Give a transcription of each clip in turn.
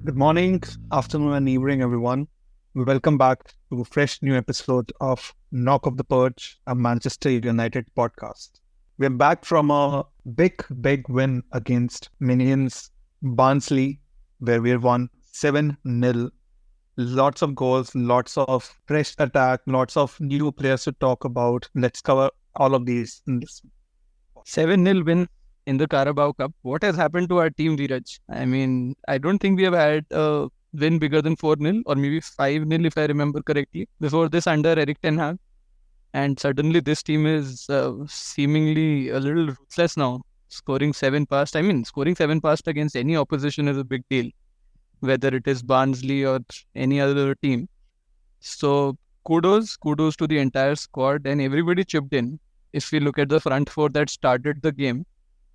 Good morning, afternoon, and evening, everyone. Welcome back to a fresh new episode of Knock of the Perch, a Manchester United podcast. We're back from a big win against Minions Barnsley, where we won 7-0. Lots of goals, lots of fresh attack, lots of new players to talk about. Let's cover all of these in this. 7-0 win in the Carabao Cup. What has happened to our team, Viraj? I mean, I don't think we have had a win bigger than 4-0 or maybe 5-0 if I remember correctly. Before this under Erik Ten Hag. And suddenly this team is seemingly a little ruthless now. Scoring 7 past. I mean, scoring 7 past against any opposition is a big deal. Whether it is Barnsley or any other team. So kudos to the entire squad and everybody chipped in. If we look at the front four that started the game,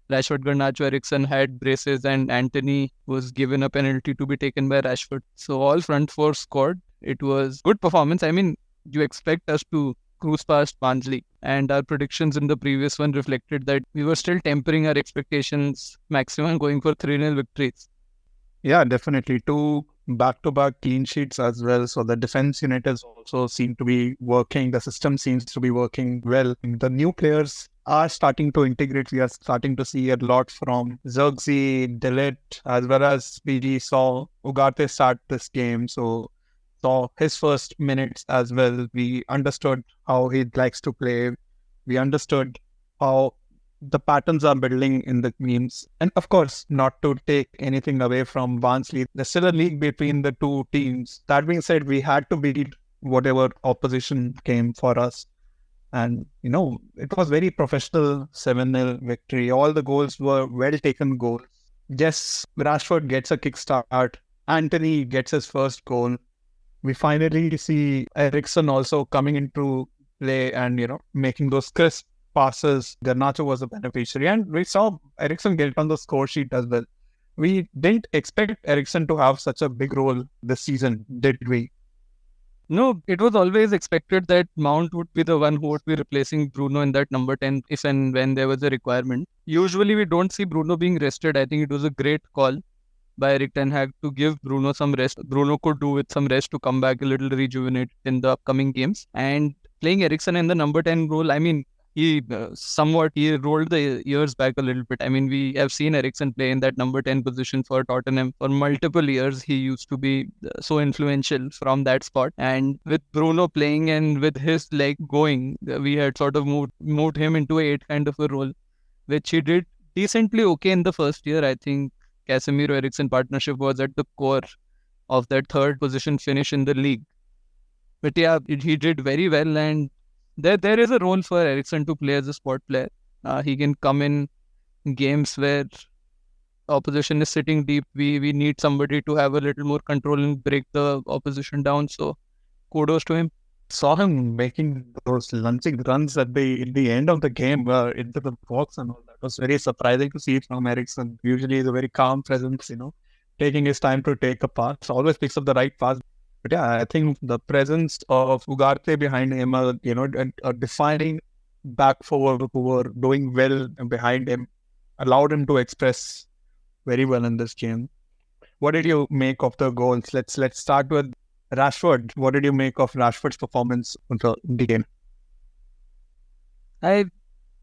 Rashford, Garnacho, Eriksen had braces and Antony was given a penalty to be taken by Rashford. So all front four scored. It was good performance. I mean, you expect us to cruise past Barnsley, and our predictions in the previous one reflected that we were still tempering our expectations, maximum going for 3-0 victories. Yeah, definitely. Two back-to-back clean sheets as well. So the defense unit has also seemed to be working. The system seems to be working well. The new players are starting to integrate. We are starting to see a lot from Zirkzee, Delit, as well as we saw Ugarte start this game. So saw his first minutes as well. We understood how he likes to play. We understood how the patterns are building in the teams. And of course, not to take anything away from Barnsley, there's still a league between the two teams. That being said, we had to beat whatever opposition came for us. And, it was very professional 7-0 victory. All the goals were well-taken goals. Yes, Rashford gets a kickstart. Antony gets his first goal. We finally see Eriksen also coming into play and, making those crisp passes. Garnacho was a beneficiary, and we saw Eriksen get on the score sheet as well. We didn't expect Eriksen to have such a big role this season, did we? No, it was always expected that Mount would be the one who would be replacing Bruno in that number 10 if and when there was a requirement. Usually we don't see Bruno being rested. I think it was a great call by Erik Ten Hag to give Bruno some rest. Bruno could do with some rest to come back a little rejuvenated in the upcoming games. And playing Eriksen in the number 10 role, I mean, he rolled the years back a little bit. I mean, we have seen Eriksen play in that number 10 position for Tottenham for multiple years. He used to be so influential from that spot. And with Bruno playing and with his leg going, we had sort of moved him into a 8 kind of a role, which he did decently okay in the first year. I think Casemiro-Eriksen partnership was at the core of that third position finish in the league. But yeah, he did very well, and there is a role for Eriksen to play as a spot player. He can come in games where opposition is sitting deep. We need somebody to have a little more control and break the opposition down. So kudos to him. Saw him making those lunging runs at the end of the game into the box and all that. Was very surprising to see from Eriksen. Usually he's a very calm presence, taking his time to take a pass. Always picks up the right pass. But yeah, I think the presence of Ugarte behind him, a defining back forward who were doing well behind him, allowed him to express very well in this game. What did you make of the goals? Let's start with Rashford. What did you make of Rashford's performance in the game? I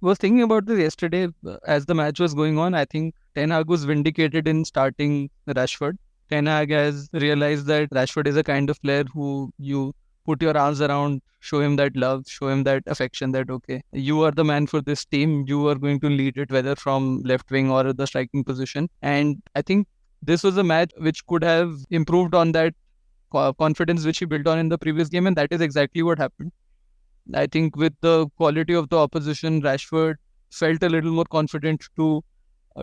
was thinking about this yesterday as the match was going on. I think Ten Hag was vindicated in starting Rashford. Ten Hag has realized that Rashford is a kind of player who you put your arms around, show him that love, show him that affection that, okay, you are the man for this team. You are going to lead it, whether from left wing or the striking position. And I think this was a match which could have improved on that confidence which he built on in the previous game. And that is exactly what happened. I think with the quality of the opposition, Rashford felt a little more confident to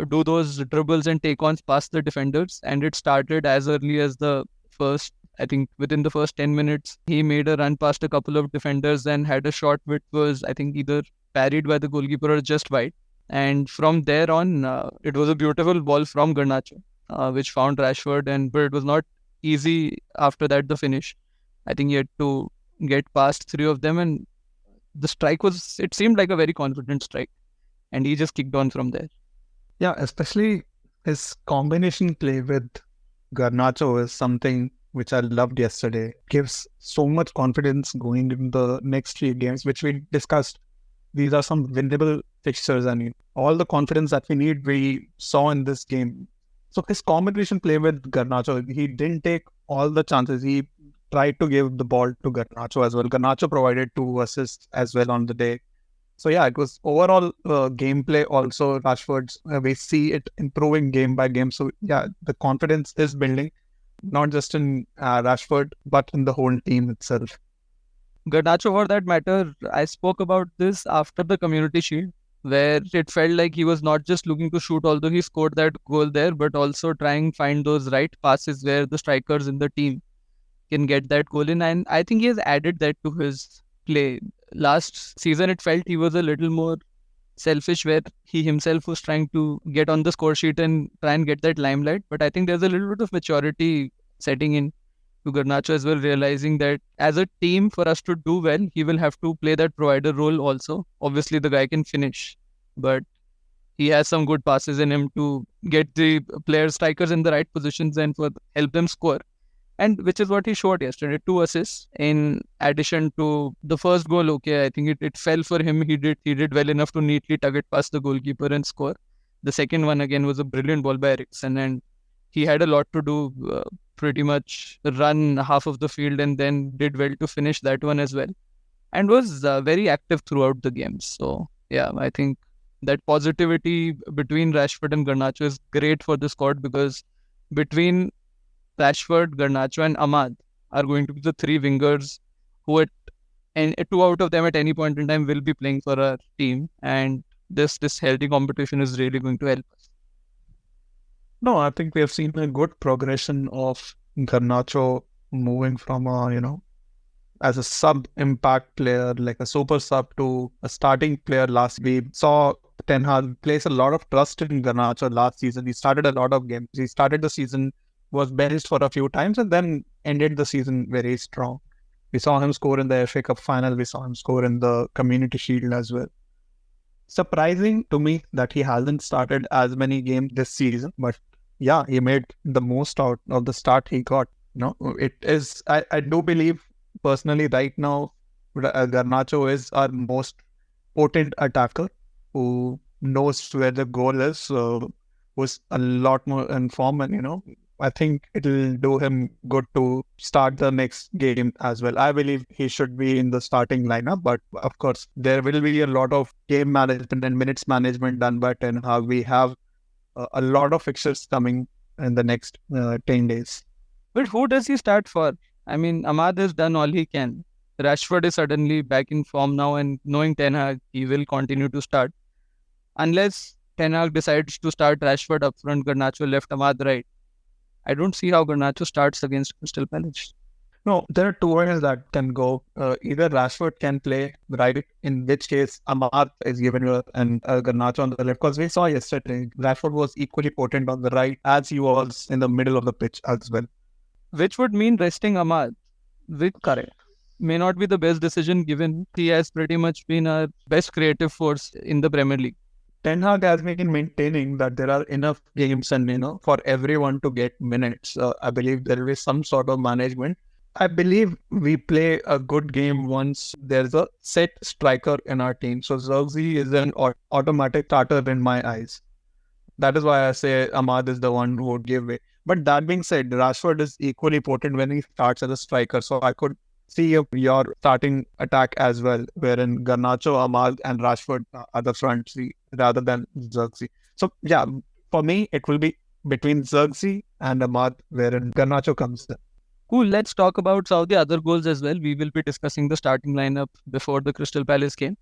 do those dribbles and take-ons past the defenders. And it started as early as I think within the first 10 minutes, he made a run past a couple of defenders and had a shot which was, I think, either parried by the goalkeeper or just wide. And from there on, it was a beautiful ball from Garnacho, which found Rashford. But it was not easy after that, the finish. I think he had to get past 3 of them, and the strike it seemed like a very confident strike, and he just kicked on from there. Yeah, especially his combination play with Garnacho is something which I loved yesterday. Gives so much confidence going into the next 3 games, which we discussed. These are some winnable fixtures, and all the confidence that we need, we saw in this game. So his combination play with Garnacho, he didn't take all the chances. He tried to give the ball to Garnacho as well. Garnacho provided 2 assists as well on the day. So yeah, it was overall gameplay also. Rashford's, we see it improving game by game. So yeah, the confidence is building, not just in Rashford, but in the whole team itself. Garnacho, for that matter, I spoke about this after the Community Shield, where it felt like he was not just looking to shoot, although he scored that goal there, but also trying to find those right passes where the strikers in the team can get that goal in. And I think he has added that to his play. Last season, it felt he was a little more selfish, where he himself was trying to get on the score sheet and try and get that limelight. But I think there's a little bit of maturity setting in to Garnacho as well, realizing that as a team, for us to do well, he will have to play that provider role also. Obviously, the guy can finish, but he has some good passes in him to get the players, strikers in the right positions and for help them score. And which is what he showed yesterday, 2 assists in addition to the first goal. Okay, I think it fell for him. He did well enough to neatly tug it past the goalkeeper and score. The second one again was a brilliant ball by Eriksen, and he had a lot to do. Pretty much run half of the field and then did well to finish that one as well, and was very active throughout the game. So yeah, I think that positivity between Rashford and Garnacho is great for the squad, because between Rashford, Garnacho, and Ahmad are going to be the 3 wingers who and 2 out of them at any point in time will be playing for our team, and this healthy competition is really going to help us. No, I think we have seen a good progression of Garnacho moving from as a sub-impact player, like a super sub, to a starting player. Last we saw Ten Hag place a lot of trust in Garnacho last season. He started a lot of games. He started the season, was benched for a few times, and then ended the season very strong. We saw him score in the FA Cup final. We saw him score in the Community Shield as well. Surprising to me that he hasn't started as many games this season, but yeah, he made the most out of the start he got. It is, I do believe personally right now, Garnacho is our most potent attacker who knows where the goal is, who's a lot more in form, and I think it'll do him good to start the next game as well. I believe he should be in the starting lineup, but of course, there will be a lot of game management and minutes management done by Ten Hag. We have a lot of fixtures coming in the next 10 days. But who does he start for? I mean, Ahmad has done all he can. Rashford is suddenly back in form now, and knowing Ten Hag, he will continue to start. Unless Ten Hag decides to start Rashford up front, Garnacho left, Ahmad right. I don't see how Garnacho starts against Crystal Palace. No, there are 2 ways that can go. Either Rashford can play right, in which case Ahmad is given and Garnacho on the left. Because we saw yesterday, Rashford was equally potent on the right as he was in the middle of the pitch as well. Which would mean resting Ahmad, which Correct. may not be the best decision, given he has pretty much been our best creative force in the Premier League. Ten Hag has been maintaining that there are enough games and for everyone to get minutes. I believe there will be some sort of management. I believe we play a good game once there's a set striker in our team. So Zirkzee is an automatic starter in my eyes. That is why I say Ahmad is the one who would give way. But that being said, Rashford is equally potent when he starts as a striker. So I could see your starting attack as well, wherein Garnacho, Ahmad, and Rashford are the front three rather than Zirkzee. So yeah, for me, it will be between Zirkzee and Ahmad, wherein Garnacho comes in. Cool, let's talk about some of the other goals as well. We will be discussing the starting lineup before the Crystal Palace game.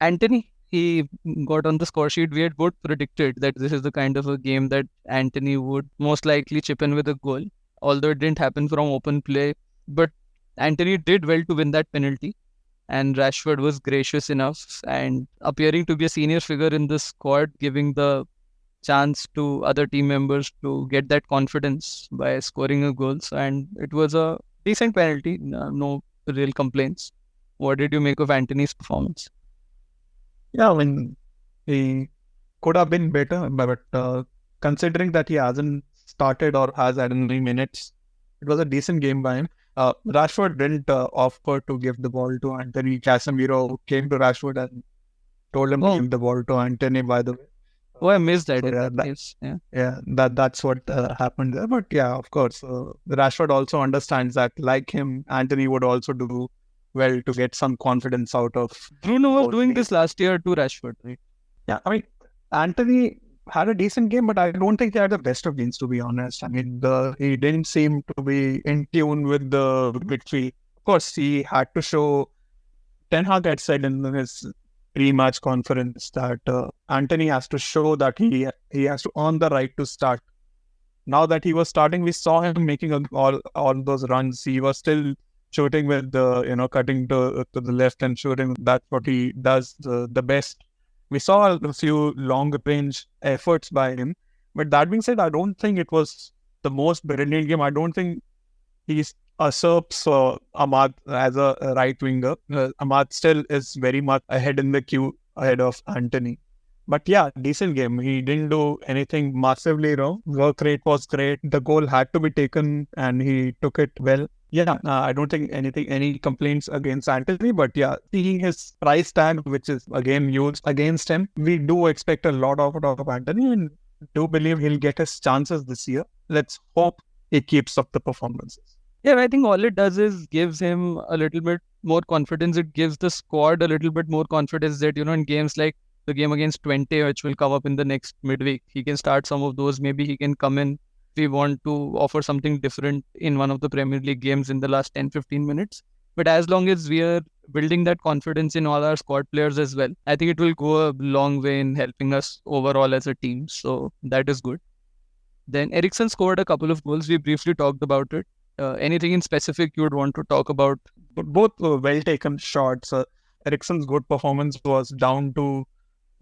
Antony, he got on the score sheet. We had both predicted that this is the kind of a game that Antony would most likely chip in with a goal, although it didn't happen from open play. But Antony did well to win that penalty, and Rashford was gracious enough and appearing to be a senior figure in the squad, giving the chance to other team members to get that confidence by scoring a goal. And it was a decent penalty, no real complaints. What did you make of Antony's performance? Yeah, he could have been better, but considering that he hasn't started or has added any minutes. It was a decent game by him. Rashford didn't offer to give the ball to Antony. Casemiro came to Rashford and told him to give the ball to Antony, by the way. Oh, I missed that. That's what happened there. But yeah, of course, Rashford also understands that, like him, Antony would also do well to get some confidence out of. Bruno was doing this last year to Rashford, right? Yeah, I mean, Antony had a decent game, but I don't think he had the best of games, to be honest. I mean, he didn't seem to be in tune with the midfield. Of course, he had to show. Ten Hag had said in his pre-match conference that Antony has to show that he has to earn the right to start. Now that he was starting, we saw him making all those runs. He was still shooting with the cutting to the left and shooting. That's what he does the best. We saw a few long range efforts by him, but that being said, I don't think it was the most brilliant game. I don't think he's usurps Ahmad as a right winger. Ahmad still is very much ahead in the queue, ahead of Antony. But yeah, decent game. He didn't do anything massively wrong. Work rate was great. The goal had to be taken and he took it well. Yeah, I don't think any complaints against Antony, but yeah, seeing his price tag, which is again used against him, we do expect a lot of Antony and do believe he'll get his chances this year. Let's hope he keeps up the performances. Yeah, I think all it does is gives him a little bit more confidence. It gives the squad a little bit more confidence that, in games like the game against Twente, which will come up in the next midweek, he can start some of those. Maybe he can come in if we want to offer something different in one of the Premier League games in the last 10-15 minutes. But as long as we are building that confidence in all our squad players as well, I think it will go a long way in helping us overall as a team. So that is good. Then Eriksen scored a couple of goals. We briefly talked about it. Anything in specific you would want to talk about? Both well taken shots. Eriksen's good performance was down to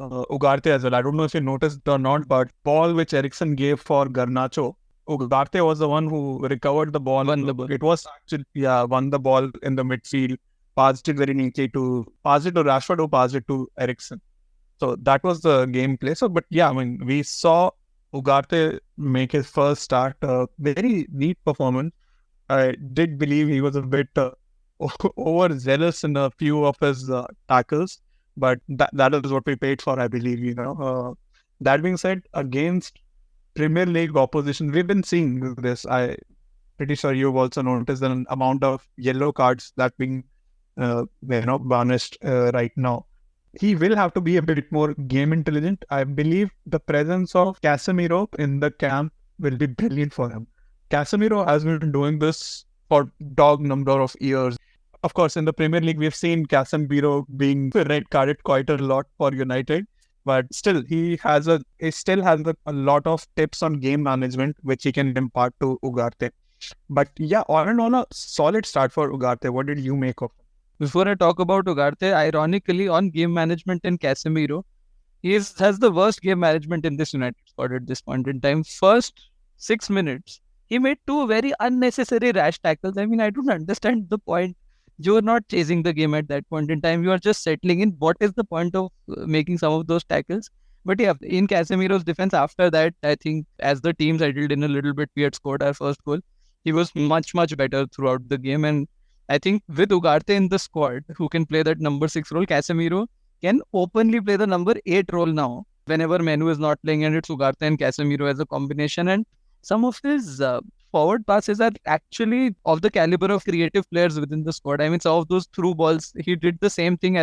Ugarte as well. I don't know if you noticed or not, but ball which Eriksen gave for Garnacho, Ugarte was the one who recovered the ball. Won the ball. It was actually, won the ball in the midfield, passed it very neatly to Rashford, who passed it to Eriksen. So that was the gameplay. So, but yeah, I mean, we saw Ugarte make his first start. Very neat performance. I did believe he was a bit overzealous in a few of his tackles, but that is what we paid for, I believe. That being said, against Premier League opposition, we've been seeing this. I'm pretty sure you've also noticed an amount of yellow cards that being banished right now. He will have to be a bit more game intelligent. I believe the presence of Casemiro in the camp will be brilliant for him. Casemiro has been doing this for dog number of years. Of course, in the Premier League, we've seen Casemiro being red carded quite a lot for United, but still, he still has a lot of tips on game management which he can impart to Ugarte. But yeah, all in all, a solid start for Ugarte. What did you make of it? Before I talk about Ugarte, ironically, on game management and Casemiro, he has the worst game management in this United squad at this point in time. First 6 minutes, he made 2 very unnecessary rash tackles. I mean, I don't understand the point. You are not chasing the game at that point in time. You are just settling in. What is the point of making some of those tackles? But yeah, in Casemiro's defense, after that, I think as the team settled in a little bit, we had scored our first goal. He was much, much better throughout the game. And I think with Ugarte in the squad, who can play that number 6 role, Casemiro can openly play the number 8 role now. Whenever Menu is not playing, and it's Ugarte and Casemiro as a combination. And some of his forward passes are actually of the caliber of creative players within the squad. I mean, some of those through balls, he did the same thing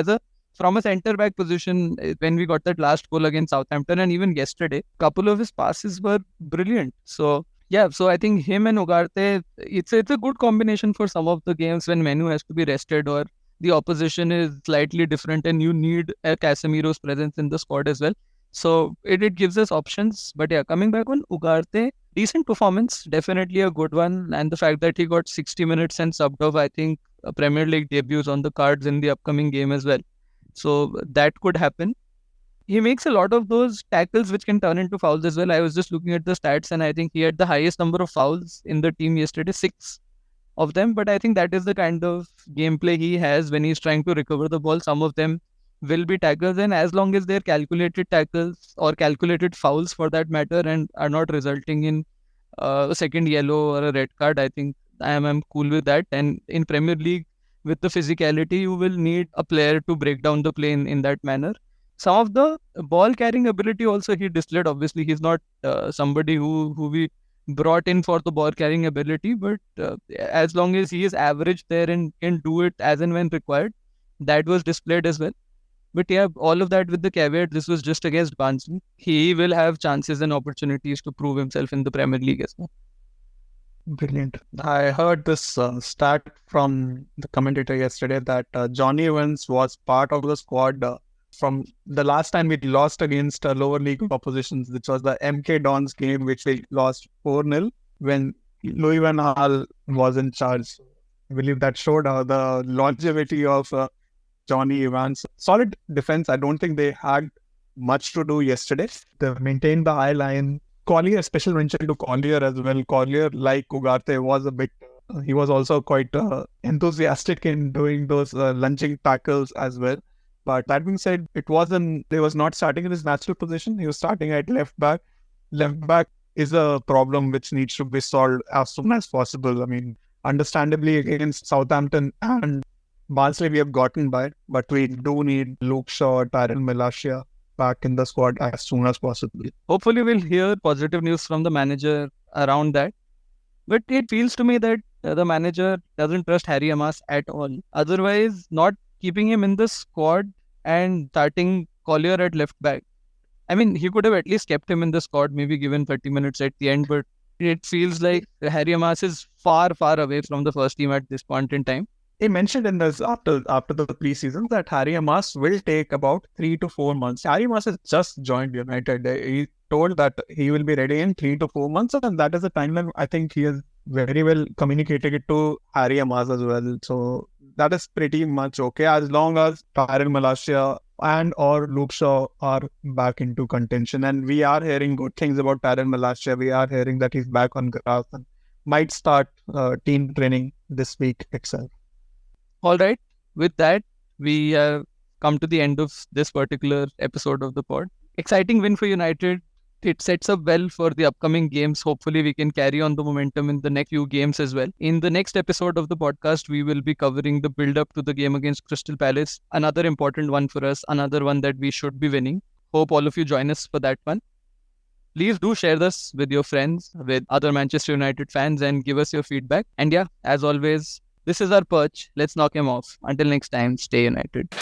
from a centre back position when we got that last goal against Southampton, and even yesterday, a couple of his passes were brilliant. So yeah, so I think him and Ugarte, it's a good combination for some of the games when Menu has to be rested or the opposition is slightly different and you need a Casemiro's presence in the squad as well. So it gives us options. But yeah, coming back on Ugarte, decent performance, definitely a good one. And the fact that he got 60 minutes and subbed off, I think a Premier League debuts on the cards in the upcoming game as well. So that could happen. He makes a lot of those tackles which can turn into fouls as well. I was just looking at the stats and I think he had the highest number of fouls in the team yesterday, 6 of them. But I think that is the kind of gameplay he has when he's trying to recover the ball. Some of them will be tackles, and as long as they're calculated tackles or calculated fouls for that matter and are not resulting in a second yellow or a red card. I think I'm cool with that. And in Premier League, with the physicality, you will need a player to break down the play in that manner. Some of the ball carrying ability also he displayed. Obviously, he's not somebody who we brought in for the ball carrying ability, but as long as he is average there and can do it as and when required, that was displayed as well. But yeah, all of that with the caveat, this was just against Barnsley. He will have chances and opportunities to prove himself in the Premier League as well. Brilliant. I heard this stat from the commentator yesterday that Johnny Evans was part of the squad from the last time we lost against lower league oppositions, which was the MK Dons game, which we lost 4-0 when Louis Van Gaal was in charge. I believe that showed the longevity of Johnny Evans. Solid defense. I don't think they had much to do yesterday. They maintained the high line. Collier, special mention to Collier as well. Collier, like Ugarte, was a bit. He was also quite enthusiastic in doing those lunging tackles as well. But that being said, he was not starting in his natural position. He was starting at left back. Left back is a problem which needs to be solved as soon as possible. I mean, understandably, against Southampton and Barnsley, we have gotten by, but we do need Luke Shaw, Tyrell Malacia back in the squad as soon as possible. Hopefully, we'll hear positive news from the manager around that. But it feels to me that the manager doesn't trust Harry Amas at all. Otherwise, not keeping him in the squad and starting Collier at left back. I mean, he could have at least kept him in the squad, maybe given 30 minutes at the end, but it feels like Harry Amas is far, far away from the first team at this point in time. He mentioned in this after the preseason that Harry Amas will take about 3 to 4 months. Harry Amas has just joined United. He told that he will be ready in 3 to 4 months, and that is a timeline I think he has very well communicated it to Harry Amas as well. So that is pretty much okay as long as Tyrell Malacia and or Luke Shaw are back into contention. And we are hearing good things about Tyrell Malacia. We are hearing that he's back on grass and might start team training this week itself. All right. With that, we have come to the end of this particular episode of the pod. Exciting win for United. It sets up well for the upcoming games. Hopefully, we can carry on the momentum in the next few games as well. In the next episode of the podcast, we will be covering the build-up to the game against Crystal Palace. Another important one for us. Another one that we should be winning. Hope all of you join us for that one. Please do share this with your friends, with other Manchester United fans, and give us your feedback. And yeah, as always, this is our perch. Let's knock him off. Until next time, stay united.